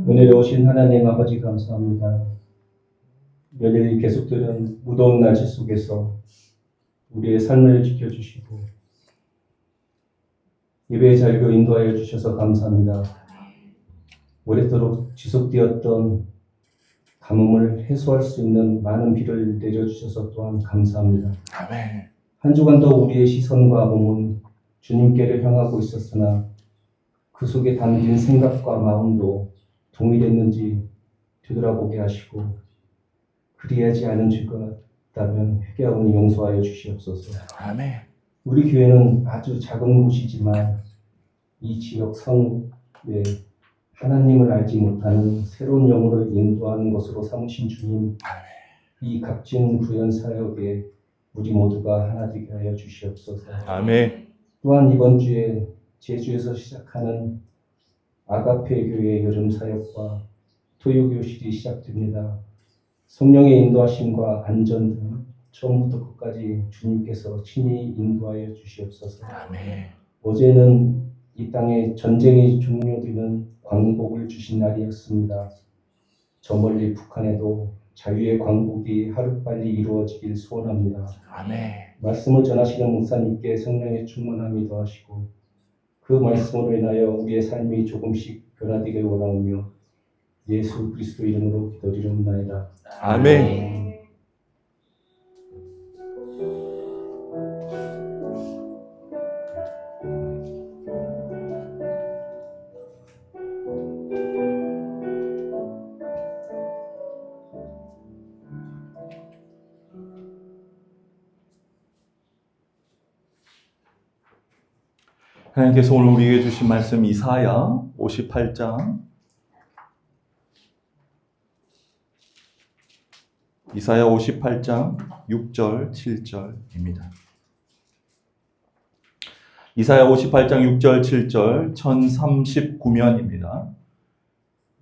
은혜로우신 하나님 아버지 감사합니다. 열렬히 계속되는 무더운 날씨 속에서 우리의 삶을 지켜주시고 예배의 자리로 인도하여 주셔서 감사합니다. 오랫도록 지속되었던 가뭄을 해소할 수 있는 많은 비를 내려주셔서 또한 감사합니다. 아멘. 한 주간도 우리의 시선과 몸은 주님께를 향하고 있었으나 그 속에 담긴 생각과 마음도 동일했는지 되돌아보게 하시고 그리하지 않은 죄가 있다면 회개하오니 용서하여 주시옵소서. 아멘. 우리 교회는 아주 작은 곳이지만 이 지역 성에 하나님을 알지 못하는 새로운 영혼을 인도하는 것으로 삼으신 주님, 이 값진 구현 사역에 우리 모두가 하나 되게 하여 주시옵소서. 아멘. 또한 이번 주에 제주에서 시작하는 아가페 교회 여름 사역과 토요 교실이 시작됩니다. 성령의 인도하심과 안전 등 처음부터 끝까지 주님께서 친히 인도하여 주시옵소서. 아멘. 어제는 이 땅에 전쟁이 종료되는 광복을 주신 날이었습니다. 저 멀리 북한에도 자유의 광복이 하루빨리 이루어지길 소원합니다. 아멘. 말씀을 전하시는 목사님께 성령의 충만함이 더하시고 그 말씀으로 인하여 우리의 삶이 조금씩 변화되길 원하오며 예수 그리스도 이름으로 기도드리옵나이다. 아멘. 하나님께서 오늘 우리에게 주신 말씀 이사야 58장 이사야 58장 6절 7절입니다. 이사야 58장 6절 7절 1039면입니다.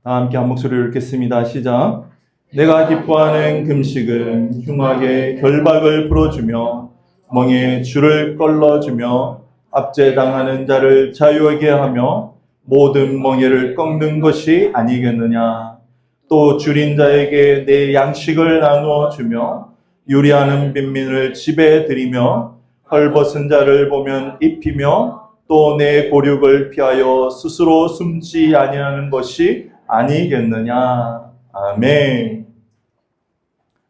다 함께 한 목소리로 읽겠습니다. 시작. 내가 기뻐하는 금식은 흉악의 결박을 풀어주며 멍에 줄을 껄러주며 압제당하는 자를 자유하게 하며 모든 멍에를 꺾는 것이 아니겠느냐. 또 줄인 자에게 내 양식을 나누어 주며 유리하는 빈민을 집에 들이며 헐벗은 자를 보면 입히며 또 내 고륙을 피하여 스스로 숨지 아니하는 것이 아니겠느냐. 아멘.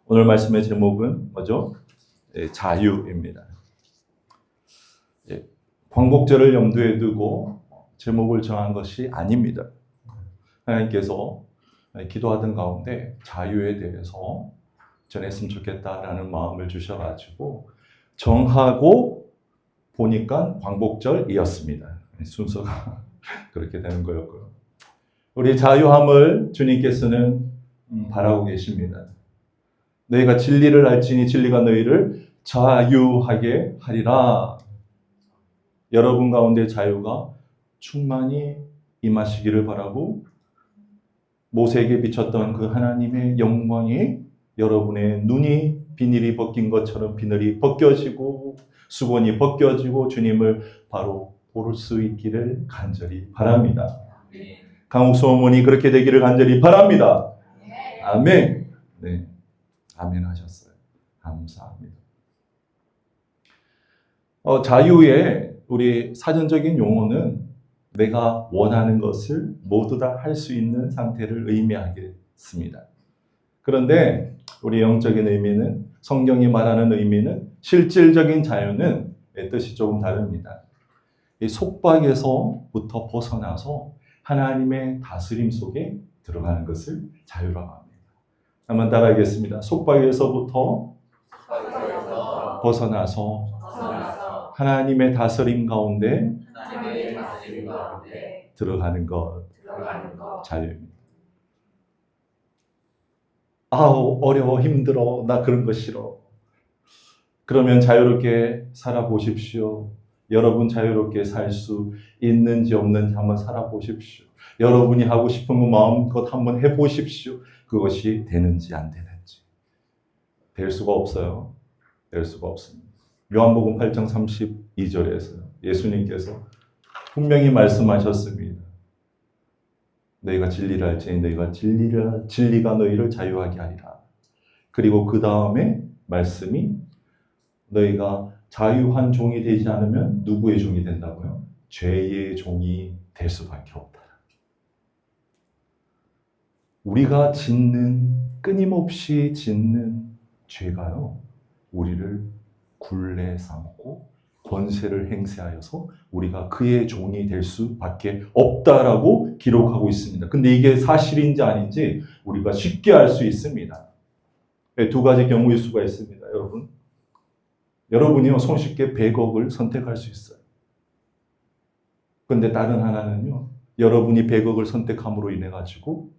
오늘 말씀의 제목은 뭐죠? 자유입니다. 광복절을 염두에 두고 제목을 정한 것이 아닙니다. 하나님께서 기도하던 가운데 자유에 대해서 전했으면 좋겠다라는 마음을 주셔가지고 정하고 보니까 광복절이었습니다. 순서가 그렇게 되는 거였고요. 우리 자유함을 주님께서는 바라고 계십니다. 너희가 진리를 알지니 진리가 너희를 자유하게 하리라. 여러분 가운데 자유가 충만히 임하시기를 바라고 모세에게 비쳤던 그 하나님의 영광이 여러분의 눈이 비닐이 벗긴 것처럼 비늘이 벗겨지고 수건이 벗겨지고 주님을 바로 볼 수 있기를 간절히 바랍니다. 강옥수 어머니 그렇게 되기를 간절히 바랍니다. 아멘. 네, 아멘 하셨어요. 감사합니다. 자유의 우리 사전적인 용어는 내가 원하는 것을 모두 다 할 수 있는 상태를 의미하겠습니다. 그런데 우리 영적인 의미는 성경이 말하는 의미는 실질적인 자유는 뜻이 조금 다릅니다. 이 속박에서부터 벗어나서 하나님의 다스림 속에 들어가는 것을 자유라고 합니다. 한번 따라하겠습니다. 속박에서부터 벗어나서 하나님의 다스림 가운데 들어가는 것 자유입니다. 아우 어려워 힘들어 나 그런 거 싫어. 그러면 자유롭게 살아보십시오. 여러분 자유롭게 살 수 있는지 없는지 한번 살아보십시오. 여러분이 하고 싶은 거 마음껏 한번 해보십시오. 그것이 되는지 안 되는지. 될 수가 없어요. 될 수가 없습니다. 요한복음 8장 32절에서 예수님께서 분명히 말씀하셨습니다. 너희가 진리를 알지니 너희가 진리가 너희를 자유하게 하리라. 그리고 그 다음에 말씀이 너희가 자유한 종이 되지 않으면 누구의 종이 된다고요? 죄의 종이 될 수밖에 없다. 우리가 끊임없이 짓는 죄가요, 우리를 굴레 삼고 권세를 행사하여서 우리가 그의 종이 될 수밖에 없다라고 기록하고 있습니다. 근데 이게 사실인지 아닌지 우리가 쉽게 알 수 있습니다. 두 가지 경우일 수가 있습니다, 여러분. 여러분이요, 손쉽게 100억을 선택할 수 있어요. 근데 다른 하나는요, 여러분이 100억을 선택함으로 인해 가지고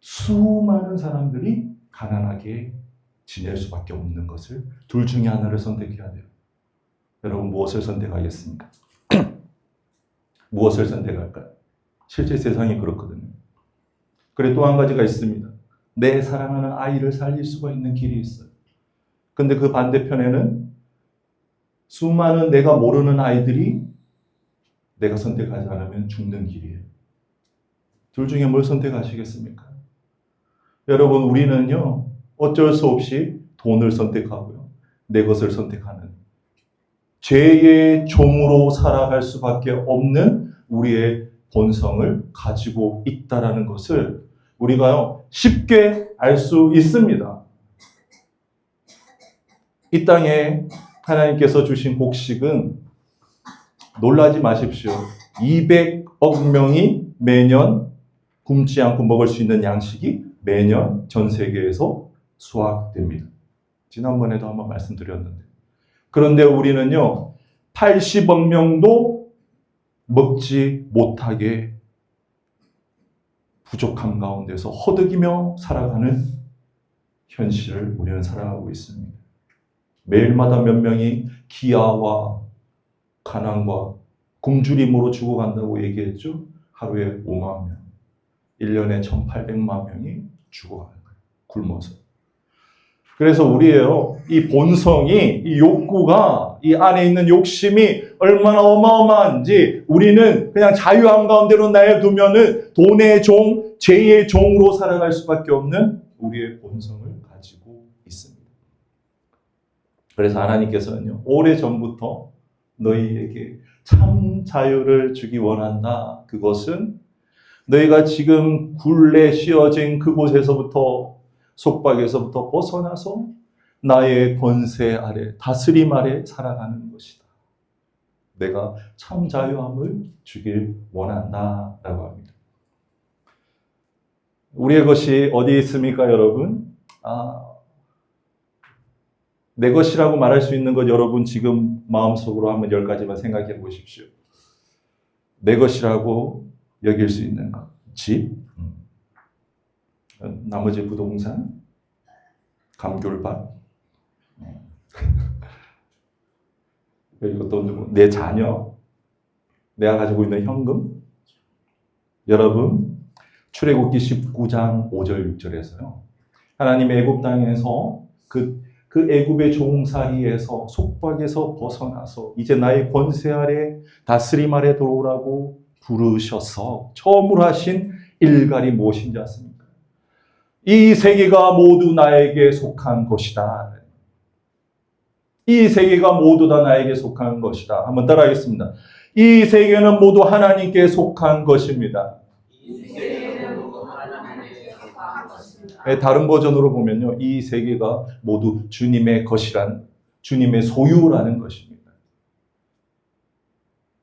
수많은 사람들이 가난하게 지낼 수밖에 없는 것을, 둘 중에 하나를 선택해야 돼요. 여러분, 무엇을 선택하겠습니까? 무엇을 선택할까요? 실제 세상이 그렇거든요. 그래, 또 한 가지가 있습니다. 내 사랑하는 아이를 살릴 수가 있는 길이 있어요. 근데 그 반대편에는 수많은 내가 모르는 아이들이 내가 선택하지 않으면 죽는 길이에요. 둘 중에 뭘 선택하시겠습니까? 여러분, 우리는요, 어쩔 수 없이 돈을 선택하고요, 내 것을 선택하는 죄의 종으로 살아갈 수밖에 없는 우리의 본성을 가지고 있다라는 것을 우리가요, 쉽게 알 수 있습니다. 이 땅에 하나님께서 주신 곡식은 놀라지 마십시오. 200억 명이 매년 굶지 않고 먹을 수 있는 양식이 매년 전 세계에서 수확됩니다. 지난번에도 한번 말씀드렸는데. 그런데 우리는요, 80억 명도 먹지 못하게 부족함 가운데서 허덕이며 살아가는 현실을 우리는 살아가고 있습니다. 매일마다 몇 명이 기아와 가난과 굶주림으로 죽어간다고 얘기했죠. 하루에 5만 명, 1년에 1,800만 명이 죽어가는 거예요, 굶어서. 그래서 우리의 이 본성이, 이 욕구가, 이 안에 있는 욕심이 얼마나 어마어마한지 우리는 그냥 자유함 가운데로 내두면은 돈의 종, 죄의 종으로 살아갈 수밖에 없는 우리의 본성을 가지고 있습니다. 그래서 하나님께서는요, 오래전부터 너희에게 참 자유를 주기 원한다. 그것은 너희가 지금 굴레 씌어진 그곳에서부터, 속박에서부터 벗어나서 나의 권세 아래, 다스림 아래 살아가는 것이다. 내가 참 자유함을 주길 원한다 라고 합니다. 우리의 것이 어디에 있습니까, 여러분? 내 것이라고 말할 수 있는 것, 여러분 지금 마음속으로 한번 10가지만 생각해 보십시오. 내 것이라고 여길 수 있는 것. 집, 나머지 부동산, 감귤밭, 그리고 또 내 자녀, 내가 가지고 있는 현금. 여러분, 출애굽기 19장 5절 6절에서요, 하나님의 애굽 땅에서 그 애굽의 종살이에서, 속박에서 벗어나서 이제 나의 권세 아래, 다스림 아래 들어오라고 부르셔서 처음으로 하신 일갈이 무엇인지 아십니까? 이 세계가 모두 나에게 속한 것이다. 이 세계가 모두 다 나에게 속한 것이다. 한번 따라하겠습니다. 이 세계는 모두 하나님께 속한 것입니다. 다른 버전으로 보면요, 이 세계가 모두 주님의 것이란, 주님의 소유라는 것입니다.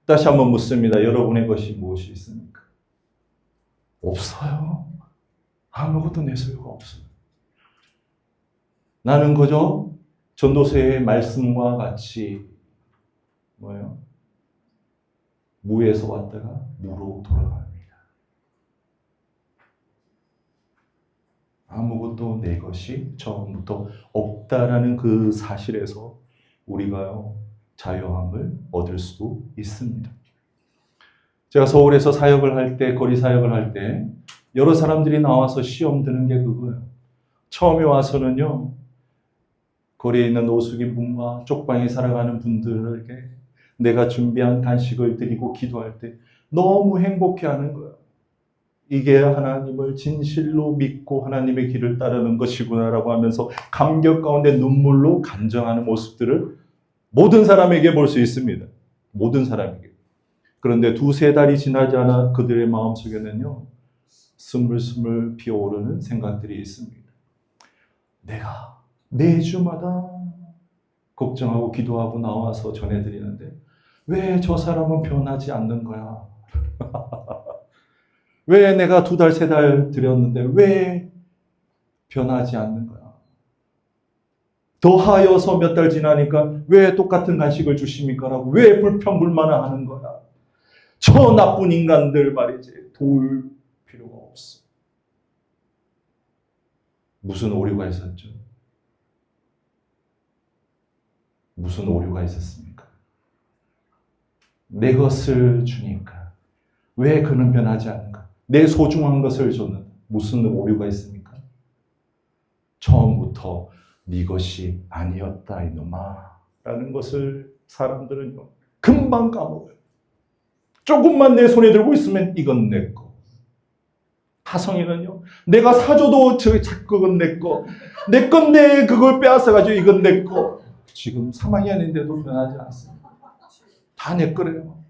다시 한번 묻습니다. 여러분의 것이 무엇이 있습니까? 없어요. 아무것도 내 소유가 없어요. 나는 그저 전도서의 말씀과 같이 뭐예요? 무에서 왔다가 무로 돌아갑니다. 아무것도 내 것이 처음부터 없다라는 그 사실에서 우리가 자유함을 얻을 수도 있습니다. 제가 서울에서 사역을 할 때, 거리 사역을 할 때 여러 사람들이 나와서 시험 드는 게 그거예요. 처음에 와서는요, 거리에 있는 노숙인 분과 쪽방에 살아가는 분들에게 내가 준비한 간식을 드리고 기도할 때 너무 행복해하는 거예요. 이게 하나님을 진실로 믿고 하나님의 길을 따르는 것이구나라고 하면서 감격 가운데 눈물로 간증하는 모습들을 모든 사람에게 볼 수 있습니다. 모든 사람에게. 그런데 2-3달이 지나지 않아 그들의 마음속에는요, 스물스물 피어오르는 생각들이 있습니다. 내가 매주마다 걱정하고 기도하고 나와서 전해드리는데 왜 저 사람은 변하지 않는 거야? 왜 내가 2달, 3달 드렸는데 왜 변하지 않는 거야? 더하여서 몇 달 지나니까 왜 똑같은 간식을 주십니까? 라고 왜 불평불만을 하는 거야? 저 나쁜 인간들 말이지. 도울 필요가 없어. 무슨 오류가 있었죠? 무슨 오류가 있었습니까? 내 것을 주니까 왜 그는 변하지 않는가? 내 소중한 것을 줬는데 무슨 오류가 있습니까? 처음부터 네 것이 아니었다 이놈아 라는 것을 사람들은요 금방 까먹어요. 조금만 내 손에 들고 있으면 이건 내 거. 하성이는요 내가 사줘도 그건 내 거. 내 건데 그걸 빼앗아가지고 이건 내 거. 지금 3학년인데도 변하지 않습니다. 다 내 거래요.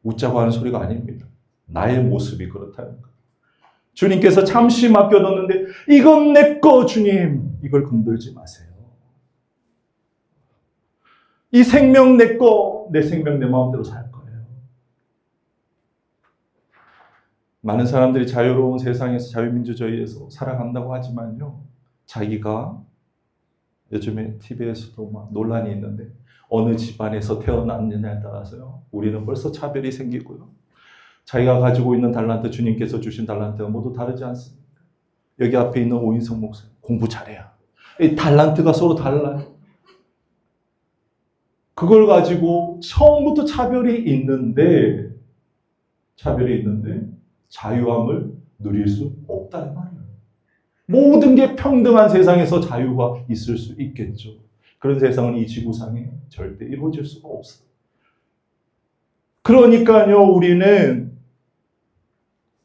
웃자고 하는 소리가 아닙니다. 나의 모습이 그렇다는 거예요. 주님께서 잠시 맡겨뒀는데 이건 내 거 주님. 이걸 건들지 마세요. 이 생명 내 거. 내 생명 내 마음대로 살 거예요. 많은 사람들이 자유로운 세상에서 자유민주주의에서 살아간다고 하지만요. 자기가 요즘에 TV에서도 막 논란이 있는데 어느 집안에서 태어났느냐에 따라서요. 우리는 벌써 차별이 생기고요. 자기가 가지고 있는 달란트, 주님께서 주신 달란트가 모두 다르지 않습니까? 여기 앞에 있는 오인성 목사님, 공부 잘해야. 이 달란트가 서로 달라요. 그걸 가지고 처음부터 차별이 있는데 자유함을 누릴 수 없다는 말이에요. 모든 게 평등한 세상에서 자유가 있을 수 있겠죠. 그런 세상은 이 지구상에 절대 이루어질 수가 없어요. 그러니까요, 우리는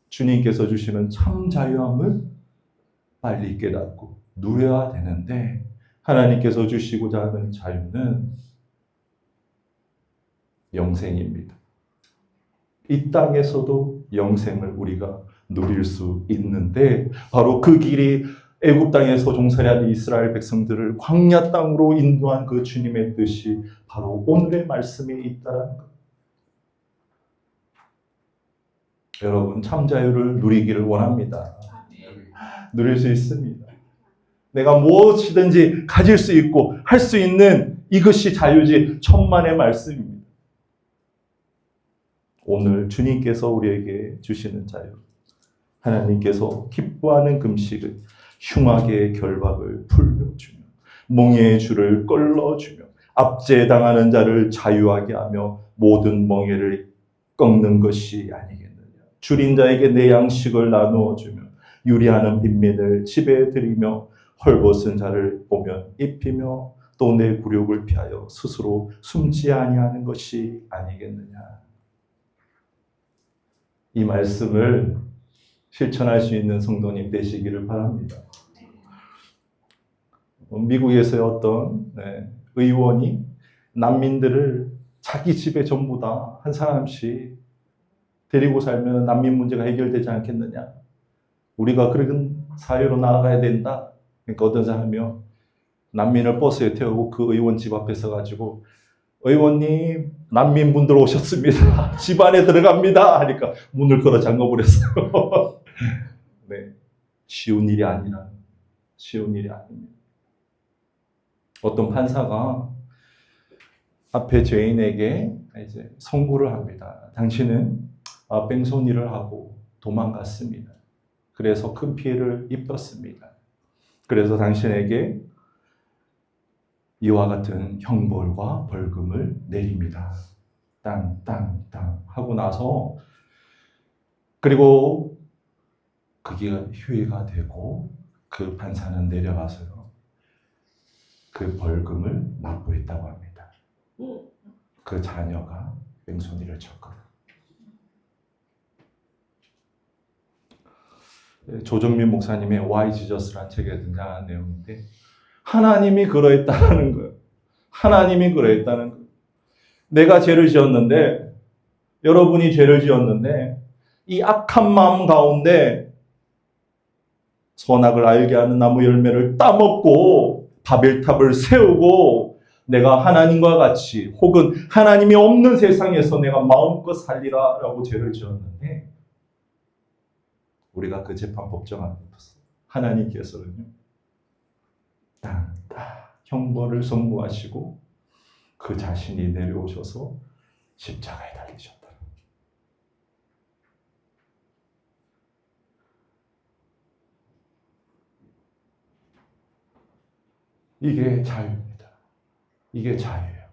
주님께서 주시는 참 자유함을 빨리 깨닫고 누려야 되는데 하나님께서 주시고자 하는 자유는 영생입니다. 이 땅에서도 영생을 우리가 누릴 수 있는데 바로 그 길이 애굽 땅에서 종살이하는 이스라엘 백성들을 광야 땅으로 인도한 그 주님의 뜻이 바로 오늘의 말씀에 있다는 것. 여러분 참 자유를 누리기를 원합니다. 누릴 수 있습니다. 내가 무엇이든지 가질 수 있고 할 수 있는 이것이 자유지 천만의 말씀입니다. 오늘 주님께서 우리에게 주시는 자유, 하나님께서 기뻐하는 금식을 흉악의 결박을 풀려주며 멍에의 줄을 끌어주며 압제당하는 자를 자유하게 하며 모든 멍에를 꺾는 것이 아니겠느냐. 줄인 자에게 내 양식을 나누어 주며 유리하는 빈민을 집에 들이며 헐벗은 자를 보면 입히며 또 내 굴욕을 피하여 스스로 숨지 아니하는 것이 아니겠느냐. 이 말씀을 실천할 수 있는 성도님 되시기를 바랍니다. 미국에서의 어떤 의원이 난민들을 자기 집에 전부 다 한 사람씩 데리고 살면 난민 문제가 해결되지 않겠느냐. 우리가 그런 사회로 나아가야 된다. 그러니까 어떤 사람이요. 난민을 버스에 태우고 그 의원 집 앞에 서가지고 의원님 난민분들 오셨습니다. 집 안에 들어갑니다. 하니까 문을 걸어 잠궈버렸어요. 네, 쉬운 일이 아닙니다. 어떤 판사가 앞에 죄인에게 이제 선고를 합니다. 당신은 뺑소니를 하고 도망갔습니다. 그래서 큰 피해를 입었습니다. 그래서 당신에게 이와 같은 형벌과 벌금을 내립니다. 땅 하고 나서 그리고 그게 휴회가 되고 그 판사는 내려가서요. 그 벌금을 납부했다고 합니다. 그 자녀가 뺑소니를 쳤거든요. 조정민 목사님의 Why Jesus라는 책에 등장하는 내용인데 하나님이 그러했다는 거예요. 하나님이 그러했다는 거예요. 내가 죄를 지었는데 여러분이 죄를 지었는데 이 악한 마음 가운데 선악을 알게 하는 나무 열매를 따먹고 바벨탑을 세우고 내가 하나님과 같이 혹은 하나님이 없는 세상에서 내가 마음껏 살리라 라고 죄를 지었는데 우리가 그 재판 법정 앞에 섰어요. 하나님께서는요 딱 형벌을 선고하시고 그 자신이 내려오셔서 십자가에 달리셨다. 이게 자유입니다. 이게 자유예요.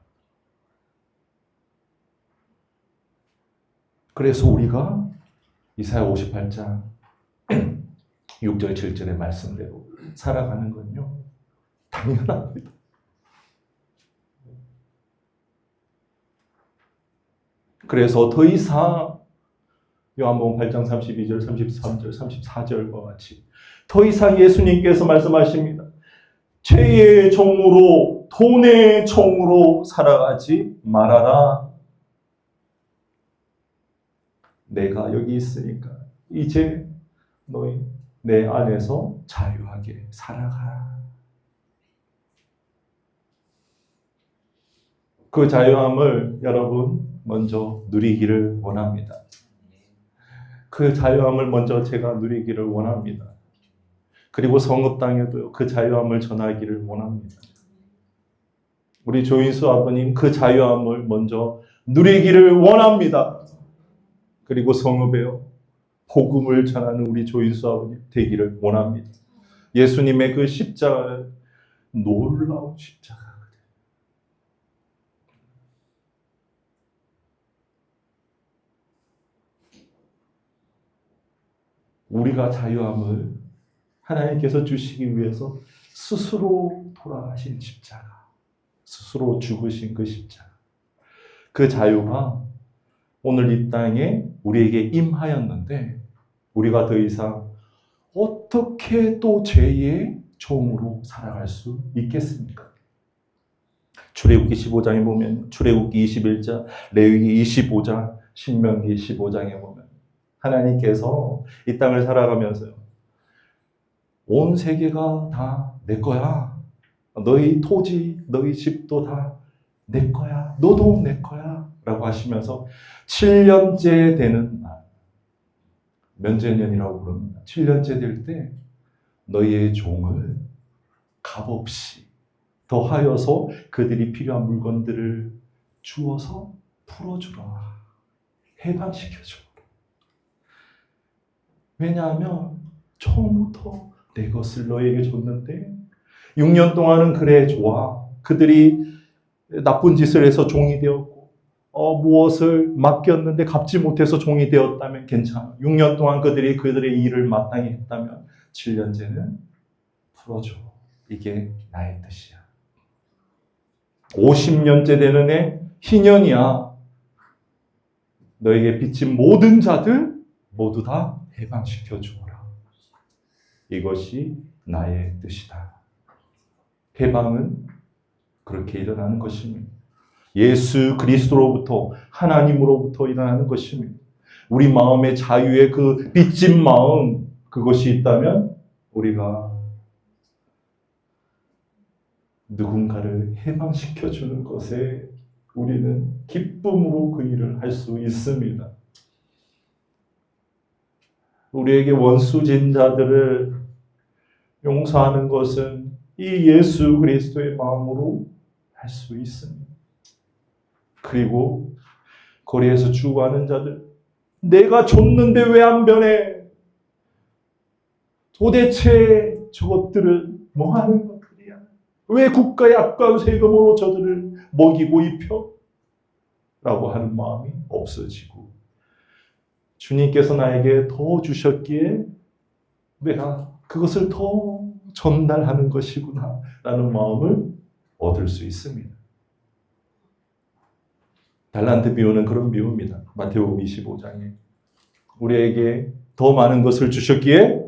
그래서 우리가 이사야 58장 6절 7절의 말씀대로 살아가는 건요 당연합니다. 그래서 더 이상 요한복음 8장 32절, 33절, 34절과 같이 더 이상 예수님께서 말씀하십니다. 죄의 종으로 돈의 종으로 살아가지 말아라. 내가 여기 있으니까 이제 너희 내 안에서 자유하게 살아가라. 그 자유함을 여러분 먼저 누리기를 원합니다. 그 자유함을 먼저 제가 누리기를 원합니다. 그리고 성읍당에도 그 자유함을 전하기를 원합니다. 우리 조인수 아버님 그 자유함을 먼저 누리기를 원합니다. 그리고 성읍에요 복음을 전하는 우리 조인수 아버님 되기를 원합니다. 예수님의 그 십자가는 놀라운 십자가. 우리가 자유함을 하나님께서 주시기 위해서 스스로 돌아가신 십자가, 스스로 죽으신 그 십자가, 그 자유가 오늘 이 땅에 우리에게 임하였는데 우리가 더 이상 어떻게 또 죄의 종으로 살아갈 수 있겠습니까? 출애굽기 15장에 보면 출애굽기 21장, 레위기 25장, 신명기 15장에 보면 하나님께서 이 땅을 살아가면서요. 온 세계가 다 내 거야. 너희 토지, 너희 집도 다 내 거야. 너도 내 거야. 라고 하시면서 7년째 되는 날, 면제년이라고 부릅니다. 7년째 될 때 너희의 종을 값없이 더하여서 그들이 필요한 물건들을 주어서 풀어주라. 해방시켜줘. 왜냐하면 처음부터 내 것을 너에게 줬는데 6년 동안은 그래 좋아. 그들이 나쁜 짓을 해서 종이 되었고 무엇을 맡겼는데 갚지 못해서 종이 되었다면 괜찮아. 6년 동안 그들이 그들의 일을 마땅히 했다면 7년째는 풀어줘. 이게 나의 뜻이야. 50년째 되는 애 희년이야. 너에게 빚진 모든 자들 모두 다 해방시켜 주어라. 이것이 나의 뜻이다. 해방은 그렇게 일어나는 것입니다. 예수 그리스도로부터 하나님으로부터 일어나는 것입니다. 우리 마음의 자유의 그 빚진 마음 그것이 있다면 우리가 누군가를 해방시켜 주는 것에 우리는 기쁨으로 그 일을 할 수 있습니다. 우리에게 원수진 자들을 용서하는 것은 이 예수 그리스도의 마음으로 할 수 있습니다. 그리고 거리에서 죽어가는 자들, 내가 줬는데 왜 안 변해? 도대체 저것들은 뭐 하는 것들이야? 왜 국가의 아까운 세금으로 저들을 먹이고 입혀? 라고 하는 마음이 없어지고 주님께서 나에게 더 주셨기에 내가 그것을 더 전달하는 것이구나 라는 마음을 얻을 수 있습니다. 달란트 비유는 그런 비유입니다. 마태복음 25장에 우리에게 더 많은 것을 주셨기에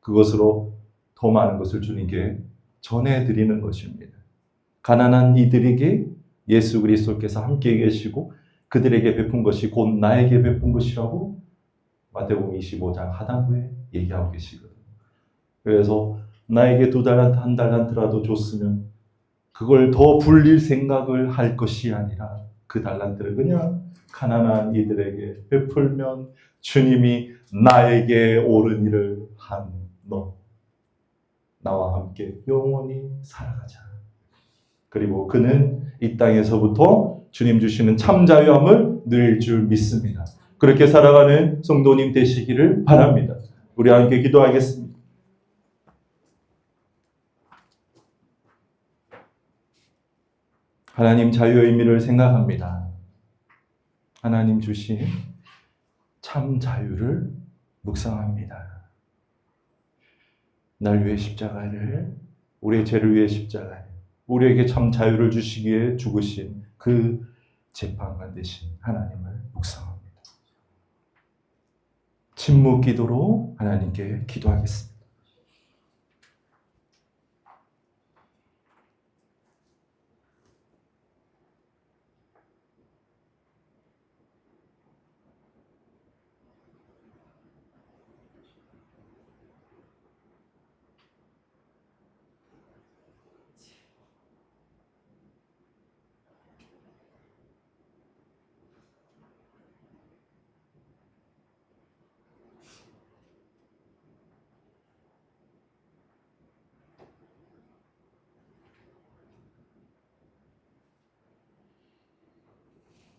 그것으로 더 많은 것을 주님께 전해드리는 것입니다. 가난한 이들에게 예수 그리스도께서 함께 계시고 그들에게 베푼 것이 곧 나에게 베푼 것이라고 마태복음 25장 하단부에 얘기하고 계시거든요. 그래서 나에게 2달란트, 1달란트라도 줬으면 그걸 더 불릴 생각을 할 것이 아니라 그 달란트를 그냥 가난한 이들에게 베풀면 주님이 나에게 옳은 일을 한 너, 나와 함께 영원히 살아가자. 그리고 그는 이 땅에서부터 주님 주시는 참 자유함을 누릴 줄 믿습니다. 그렇게 살아가는 성도님 되시기를 바랍니다. 우리 함께 기도하겠습니다. 하나님 자유의 의미를 생각합니다. 하나님 주신 참 자유를 묵상합니다. 날 위해 십자가를, 우리의 죄를 위해 십자가를, 우리에게 참 자유를 주시기 위해 죽으신 그 재판관 되신 하나님을 묵상합니다. 침묵 기도로 하나님께 기도하겠습니다.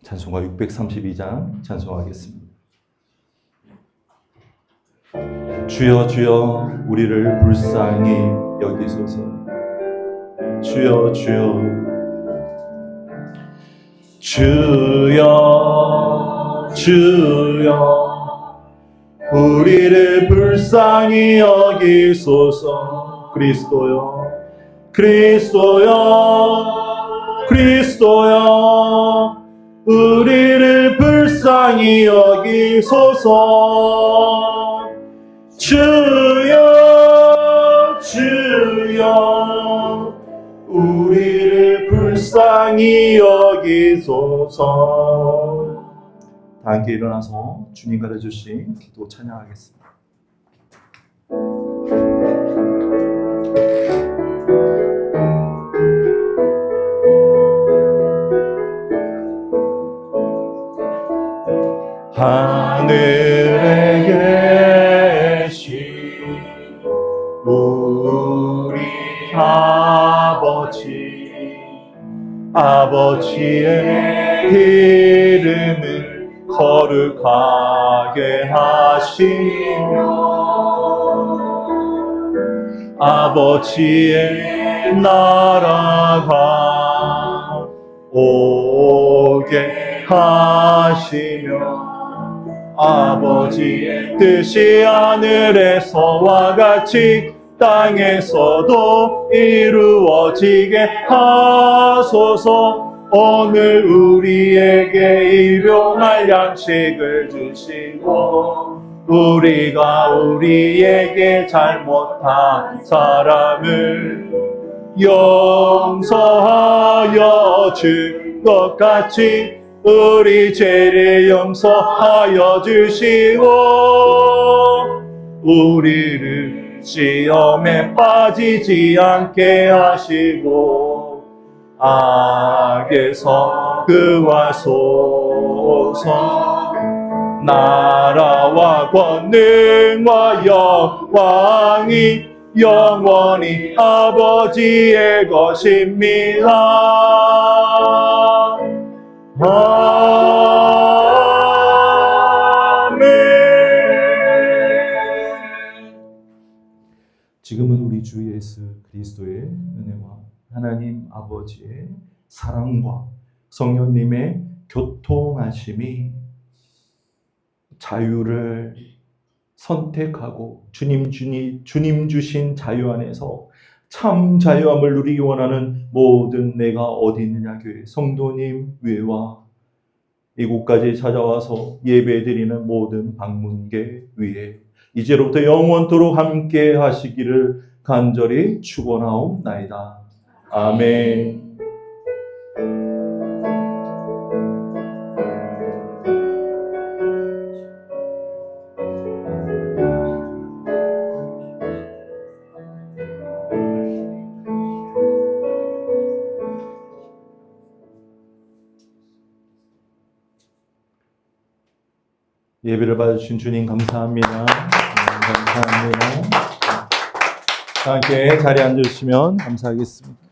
찬송가 632장 찬송하겠습니다. 주여 주여 우리를 불쌍히 여기소서. 주여 주여 주여 주여 우리를 불쌍히 여기소서. 그리스도여 그리스도여 그리스도여 우리를 불쌍히 여기소서. 주여 주여 우리를 불쌍히 여기소서. 다 함께 일어나서 주님 가르쳐주신 기도 찬양하겠습니다. 하늘에 계신 우리 아버지의 이름을 거룩하게 하시며 아버지의 나라가 오게 하시며 아버지의 뜻이 하늘에서와 같이 땅에서도 이루어지게 하소서. 오늘 우리에게 일용할 양식을 주시고 우리가 우리에게 잘못한 사람을 용서하여 줄 것 같이 우리 죄를 용서하여 주시고 우리를 시험에 빠지지 않게 하시고 악에서 구하소서. 나라와 권능과 영광이 영원히 아버지의 것입니다. 아멘. 지금은 우리 주 예수 그리스도의 은혜와 하나님 아버지의 사랑과 성령님의 교통하심이 자유를 선택하고 주님 주신 자유 안에서 참 자유함을 누리기 원하는 모든 내가 어디 있느냐 교회 성도님 위에와 이곳까지 찾아와서 예배드리는 모든 방문객 위에 이제로부터 영원토록 함께 하시기를 간절히 축원하옵나이다. 아멘. 예배를 받으신 주님 감사합니다. 감사합니다. 함께 자리에 앉으시면 감사하겠습니다.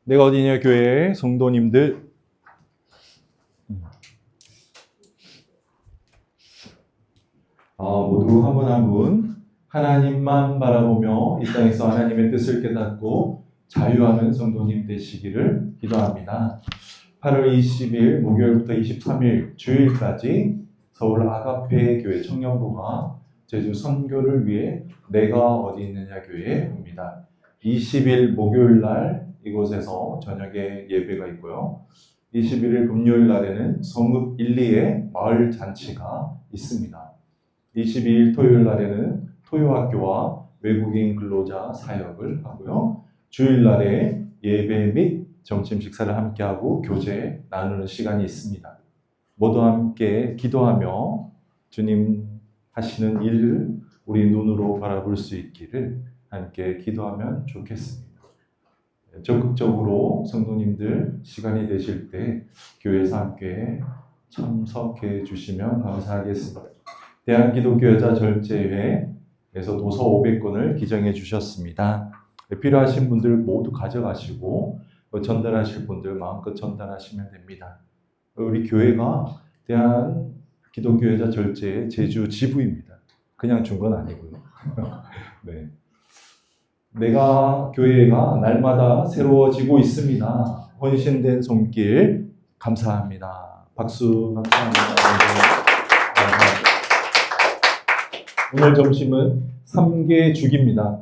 내가 어디냐 교회 성도님들, 모두 한 분 한 분 하나님만 바라보며 이 땅에서 하나님의 뜻을 깨닫고 자유하는 성도님 되시기를 기도합니다. 8월 20일 목요일부터 23일 주일까지 서울 아가페 교회 청년부가 제주 선교를 위해 내가 어디 있느냐 교회에 옵니다. 20일 목요일 날 이곳에서 저녁에 예배가 있고요. 21일 금요일 날에는 성읍 1, 2에 마을 잔치가 있습니다. 22일 토요일 날에는 토요학교와 외국인 근로자 사역을 하고요. 주일 날에 예배 및 점심 식사를 함께하고 교제 나누는 시간이 있습니다. 모두 함께 기도하며 주님 하시는 일을 우리 눈으로 바라볼 수 있기를 함께 기도하면 좋겠습니다. 적극적으로 성도님들 시간이 되실 때 교회에서 함께 참석해 주시면 감사하겠습니다. 대한기독교여자 절제회에서 도서 500권을 기증해 주셨습니다. 필요하신 분들 모두 가져가시고 전달하실 분들 마음껏 전달하시면 됩니다. 우리 교회가 대한기독교여자 절제의 제주 지부입니다. 그냥 준 건 아니고요. 네. 내가 교회가 날마다 새로워지고 있습니다. 헌신된 손길 감사합니다. 박수 감사합니다. 오늘 점심은 삼계죽입니다.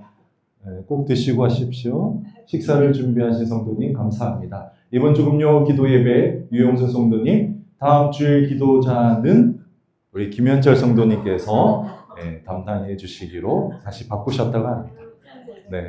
꼭 드시고 하십시오. 식사를 준비하신 성도님 감사합니다. 이번 주 금요 기도 예배 유용수 성도님, 다음 주일 기도자는 우리 김현철 성도님께서 담당해 주시기로 다시 바꾸셨다고 합니다. 네.